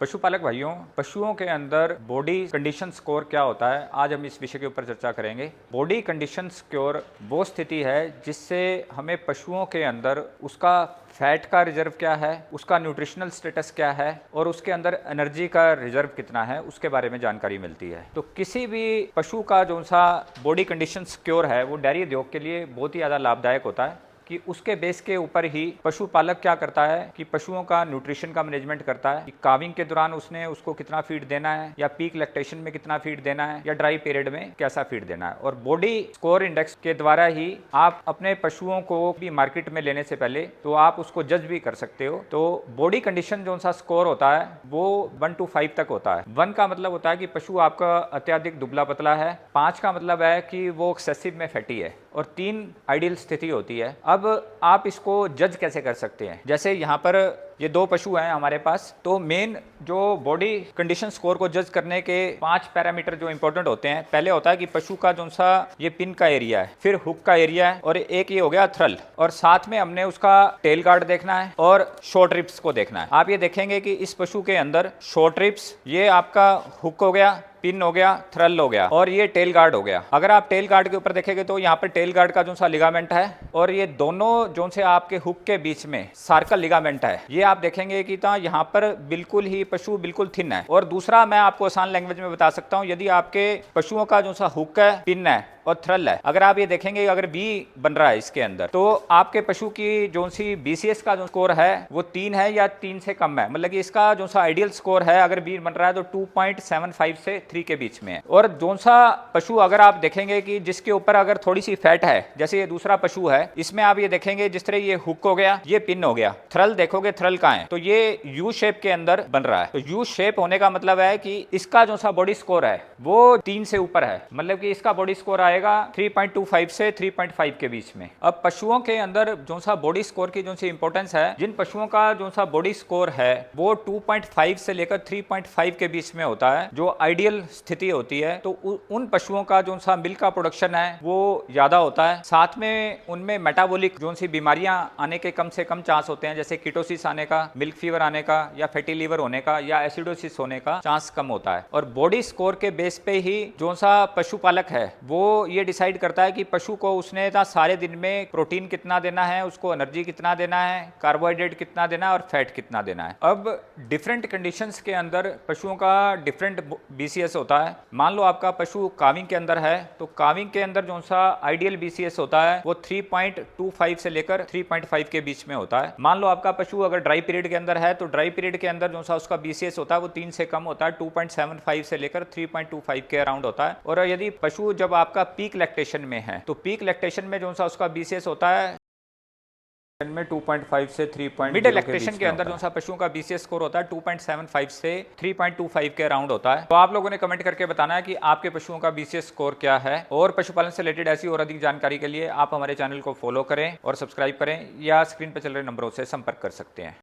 पशुपालक भाइयों, पशुओं के अंदर बॉडी कंडीशन स्कोर क्या होता है, आज हम इस विषय के ऊपर चर्चा करेंगे। बॉडी कंडीशन स्कोर वो स्थिति है जिससे हमें पशुओं के अंदर उसका फैट का रिजर्व क्या है, उसका न्यूट्रिशनल स्टेटस क्या है और उसके अंदर एनर्जी का रिजर्व कितना है, उसके बारे में जानकारी मिलती है। तो किसी भी पशु का जो सा बॉडी कंडीशन स्कोर है वो डेयरी उद्योग के लिए बहुत ही ज़्यादा लाभदायक होता है कि उसके बेस के ऊपर ही पशुपालक क्या करता है कि पशुओं का न्यूट्रिशन का मैनेजमेंट करता है कि काविंग के दौरान उसने उसको कितना फीड देना है या पीक लैक्टेशन में कितना फीड देना है या ड्राई पीरियड में कैसा फीड देना है। और बॉडी स्कोर इंडेक्स के द्वारा ही आप अपने पशुओं को भी मार्केट में लेने से पहले तो आप उसको जज भी कर सकते हो। तो बॉडी कंडीशन जो सा स्कोर होता है वो 1 to 5 तक होता है। 1 का मतलब होता है कि पशु आपका अत्यधिक दुबला पतला है, 5 का मतलब है कि वो एक्सेसिव में फैटी है और 3 आइडियल स्थिति होती है। अब आप इसको जज कैसे कर सकते हैं? जैसे यहाँ पर ये 2 पशु हैं हमारे पास, तो मेन जो बॉडी कंडीशन स्कोर को जज करने के 5 पैरामीटर जो इंपॉर्टेंट होते हैं, पहले होता है कि पशु का जो सा ये पिन का एरिया है, फिर हुक का एरिया है और एक ये हो गया थ्रल, और साथ में हमने उसका टेल गार्ड देखना है और शॉर्ट रिब्स को देखना है। आप ये देखेंगे कि इस पशु के अंदर शॉर्ट रिब्स, ये आपका हुक हो गया, पिन हो गया, थ्रल हो गया और ये टेल गार्ड हो गया। अगर आप टेल गार्ड के ऊपर देखेंगे तो यहाँ पर टेल गार्ड का जो सा लिगामेंट है और ये दोनों जो से आपके हुक के बीच में सर्कल लिगामेंट है, ये आप देखेंगे कि तो यहाँ पर बिल्कुल ही पशु बिल्कुल थिन है। और दूसरा मैं आपको आसान लैंग्वेज में बता सकता हूँ, यदि आपके पशुओं का जो सा हुक है, पिन है और थ्रल है, अगर आप ये देखेंगे अगर बी बन रहा है इसके अंदर, तो आपके पशु की जो सी बीसीएस का जो स्कोर है वो 3 है या 3 से कम है। मतलब कि इसका जो सा आइडियल स्कोर है अगर बी बन रहा है तो 2.75 से 3 के बीच में है। और जो सा पशु अगर आप देखेंगे कि जिसके ऊपर अगर थोड़ी सी फैट है, जैसे ये दूसरा पशु है, इसमें आप ये देखेंगे जिस तरह ये हुक हो गया, ये पिन हो गया, थ्रल देखोगे थ्रल कहाँ है, तो ये यू शेप के अंदर बन रहा है। तो यू शेप होने का मतलब है कि इसका जो सा बॉडी स्कोर है वो 3 से ऊपर है, मतलब कि इसका बॉडी स्कोर आएगा 3.25 से 3.5 के बीच में। अब पशुओं के अंदर जो सा बॉडी स्कोर की जो सी इंपॉर्टेंस है, जिन पशुओं का जो सा बॉडी स्कोर है वो 2.5 से लेकर 3.5 के बीच में होता है, जो आइडियल स्थिति होती है, तो उन पशुओं का जो सा मिल्क का प्रोडक्शन है वो ज्यादा होता है। साथ में उनमें मेटाबॉलिक जो सी बीमारियां आने के कम से कम चांस होते हैं, जैसे कीटोसिस आने का, मिल्क फीवर आने का या फैटी लीवर होने का या एसिडोसिस होने का चांस कम होता है। और बॉडी स्कोर के बेस पे ही जो सा पशुपालक है वो ये डिसाइड करता है कि पशु को उसने सारे दिन में प्रोटीन कितना देना है, उसको एनर्जी कितना देना है, कार्बोहाइड्रेट कितना देना है और फैट कितना देना है। अब डिफरेंट कंडीशंस के अंदर पशुओं का डिफरेंट बीसीएस होता है। मान लो आपका पशु काविंग के अंदर है, तो काविंग के अंदर जो सा आइडियल बीसीएस होता है वो 3.25 से लेकर 3.5 के बीच में होता है। मान लो आपका पशु अगर ड्राई पीरियड के अंदर है, तो ड्राई पीरियड के अंदर जो सा उसका बीसीएस होता है वो 3 से कम होता है, 2.75 से लेकर 3.25 के अराउंड होता है। और यदि पशु जब आपका पीक लैक्टेशन में है, तो पीक लैक्टेशन में जो सा उसका बीसीएस होता है में 2.5 से 3. मिड लैक्टेशन के अंदर जो सा पशुओं का बीसीएस स्कोर होता है 2.75 से 3.25 के अराउंड होता है। तो आप लोगों ने कमेंट करके बताना है कि आपके पशुओं का बीसीएस स्कोर क्या है। और पशुपालन से रिलेटेड ऐसी और अधिक जानकारी के लिए आप हमारे चैनल को फॉलो करें और सब्सक्राइब करें या स्क्रीन पर चल रहे नंबरों से संपर्क कर सकते हैं।